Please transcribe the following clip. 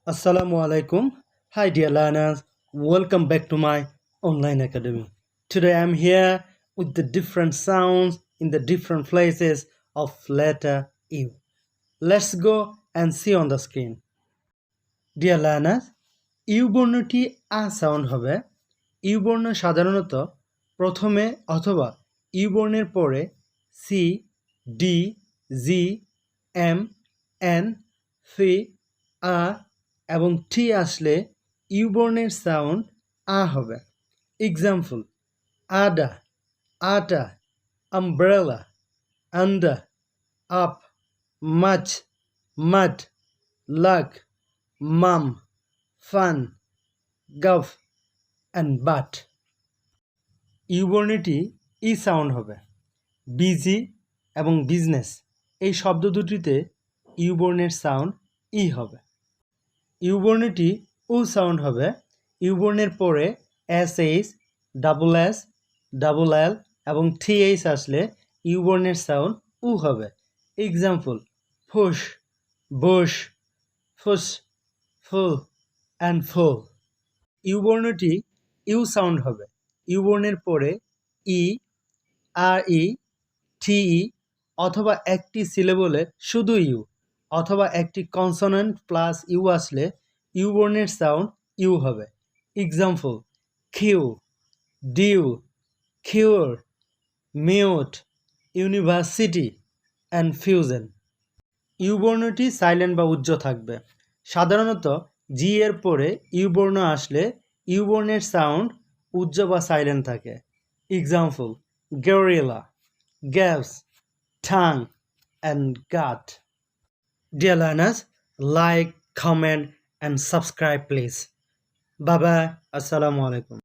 Assalamu alaikum. Hi, dear learners. Welcome back to my online academy. Today I'm here with the different sounds in the different places of letter U. Let's go and see on the screen. Dear learners, U বর্ণটি আ sound হবে। U বর্ণ সাধারণত প্রথমে অথবা U বর্ণের পরে C, D, G, M, N, C, আ এবং টি আসলে ইউ বর্ণের সাউন্ড আ হবে। Example: আডা, utter, umbrella, under, up, much, mud, luck, mum, fun, guff and but. U বর্ণটি ই সাউন্ড হবে। বিজি এবং বিজনেস এই শব্দ দুটিতে ইউ বর্ণের সাউন্ড ই হবে। ইউ বর্ণটি উ সাউন্ড হবে। ইউ বর্ণের পরে এস ডাবল এল এবং টিএইচ আসলে ইউ বর্ণের সাউন্ড উ হবে। Example: push, bush, push, full and full. U বর্ণটি ইউ সাউন্ড হবে। ইউ বর্ণের পরে ই, আর ই, টি ই অথবা একটি সিলেবলে শুধু ইউ অথবা একটি কনসোনেন্ট প্লাস ইউ আসলে ইউ বর্ণের সাউন্ড ইউ হবে। Example: queue, dew, cure, mute, university and fusion. U বর্ণটি সাইলেন্ট বা উজ্জ্ব থাকবে। সাধারণত জি এর পরে ইউ বর্ণ আসলে ইউ বর্ণের সাউন্ড উজ্জ্ব বা সাইলেন্ট থাকে। Example: gorilla, gaps, tongue, and gut. Dear learners, like, comment, and subscribe, please. Bye bye. Assalamu alaikum.